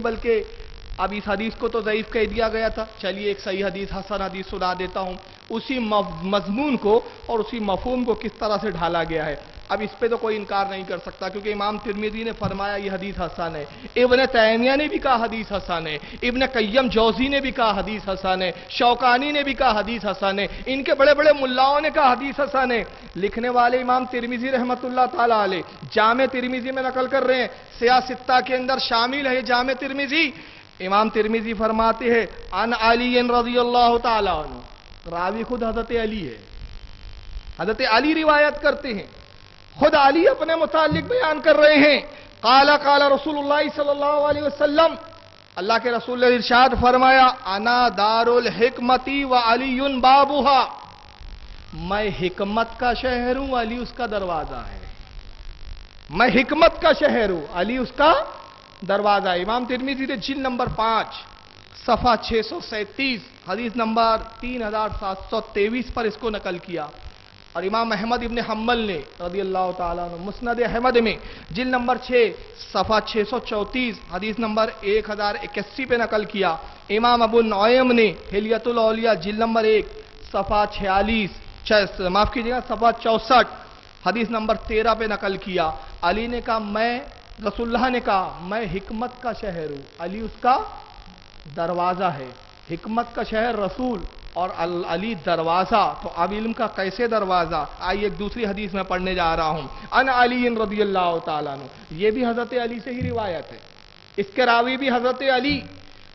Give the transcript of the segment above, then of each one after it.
بلکہ اب اس حدیث کو تو ضعیف کہہ دیا گیا تھا، چلیے ایک صحیح حدیث، حسن حدیث سنا دیتا ہوں، اسی مضمون کو اور اسی مفہوم کو کس طرح سے ڈھالا گیا ہے۔ اب اس پہ تو کوئی انکار نہیں کر سکتا، کیونکہ امام ترمذی نے فرمایا یہ حدیث حسن ہے، ابن تیمیہ نے بھی کہا حدیث حسن ہے، ابن قیم جوزی نے بھی کہا حدیث حسن ہے، شوکانی نے بھی کہا حدیث حسن ہے، ان کے بڑے بڑے ملاؤں نے کہا حدیث حسن ہے۔ لکھنے والے امام ترمذی رحمۃ اللہ تعالی علیہ جامع ترمذی میں نقل کر رہے ہیں، سیاہ ستہ کے اندر شامل ہے جامع ترمذی۔ امام ترمذی فرماتے ہیں عن علی رضی اللہ تعالی عنہ، راوی خود حضرت علی ہے، حضرت علی روایت کرتے ہیں، خود علی اپنے متعلق بیان کر رہے ہیں، قال قال رسول اللہ صلی اللہ علیہ وسلم، اللہ کے رسول نے ارشاد فرمایا انا دار الحکمتی و علی بابها، میں حکمت کا شہر ہوں، علی اس کا دروازہ ہے، میں حکمت کا شہر ہوں، علی اس کا دروازہ ہے۔ امام ترمذی نے جلد نمبر 5 صفحہ 637 حدیث نمبر 3723 پر اس کو نقل کیا، اور امام احمد ابن حنبل نے رضی اللہ تعالیٰ عنہ مسند احمد میں جلد نمبر 6 صفحہ 634 حدیث نمبر 1081 پہ نقل کیا۔ امام ابو نعیم نے حلیۃ الاولیاء جلد نمبر 1 صفحہ 46 معاف کیجیے گا صفحہ 64 حدیث نمبر 13 پہ نقل کیا۔ علی نے کہا میں، رسول اللہ نے کہا میں حکمت کا شہر ہوں، علی اس کا دروازہ ہے، حکمت کا شہر رسول اور علی دروازہ، تو اب علم کا کیسے دروازہ؟ آئیے ایک دوسری حدیث میں پڑھنے جا رہا ہوں، ان علی رضی اللہ تعالیٰ عنہ، یہ بھی حضرت علی سے ہی روایت ہے، اس کے راوی بھی حضرت علی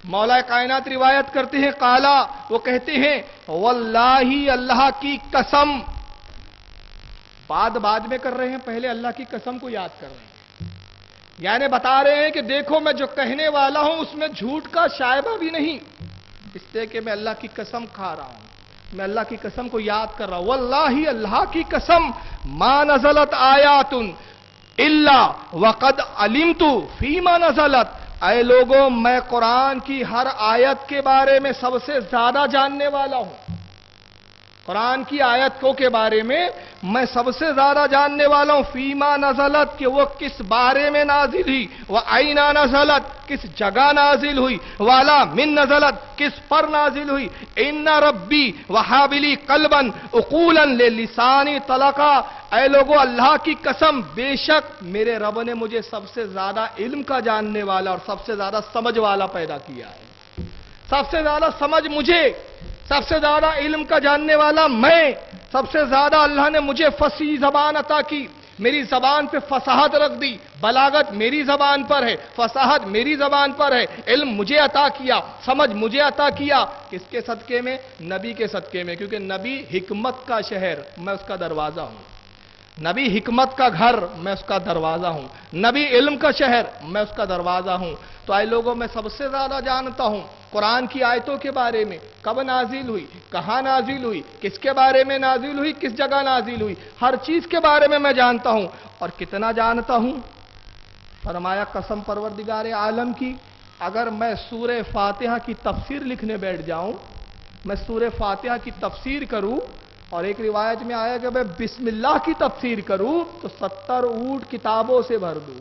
مولا کائنات روایت کرتے ہیں، قالا وہ کہتے ہیں واللہ اللہ کی قسم، بعد میں کر رہے ہیں، پہلے اللہ کی قسم کو یاد کر رہے ہیں، یعنی بتا رہے ہیں کہ دیکھو میں جو کہنے والا ہوں اس میں جھوٹ کا شائبہ بھی نہیں، اس سے کہ میں اللہ کی قسم کھا رہا ہوں، میں اللہ کی قسم کو یاد کر رہا ہوں، واللہ اللہ کی قسم ما نزلت آیات الا وقد علمت فیما نزلت، اے لوگوں میں قرآن کی ہر آیت کے بارے میں سب سے زیادہ جاننے والا ہوں، قرآن کی آیتوں کے بارے میں سب سے زیادہ جاننے والا ہوں، فیما نزلت کہ وہ کس بارے میں نازل ہوئی، وَأَيْنَا نزلت کس جگہ نازل ہوئی، والا من نزلت کس پر نازل ہوئی، ان ربی وحابلی قلبا عقولا للسانی طلقا، اے لوگو اللہ کی قسم بے شک میرے رب نے مجھے سب سے زیادہ علم کا جاننے والا اور سب سے زیادہ سمجھ والا پیدا کیا ہے، سب سے زیادہ سمجھ مجھے، سب سے زیادہ علم کا جاننے والا میں، سب سے زیادہ اللہ نے مجھے فصیح زبان عطا کی، میری زبان پہ فصاحت رکھ دی، بلاغت میری زبان پر ہے، فصاحت میری زبان پر ہے، علم مجھے عطا کیا، سمجھ مجھے عطا کیا، کس کے صدقے میں؟ نبی کے صدقے میں، کیونکہ نبی حکمت کا شہر، میں اس کا دروازہ ہوں، نبی حکمت کا گھر، میں اس کا دروازہ ہوں، نبی علم کا شہر، میں اس کا دروازہ ہوں، تو اے لوگوں میں سب سے زیادہ جانتا ہوں قرآن کی آیتوں کے بارے میں، کب نازل ہوئی، کہاں نازل ہوئی، کس کے بارے میں نازل ہوئی، کس جگہ نازل ہوئی، ہر چیز کے بارے میں جانتا ہوں، اور کتنا جانتا ہوں؟ فرمایا قسم پروردگار عالم کی، اگر میں سورہ فاتحہ کی تفسیر لکھنے بیٹھ جاؤں، میں سورہ فاتحہ کی تفسیر کروں، اور ایک روایت میں آیا کہ میں بسم اللہ کی تفسیر کروں تو 70 اونٹ کتابوں سے بھر دوں،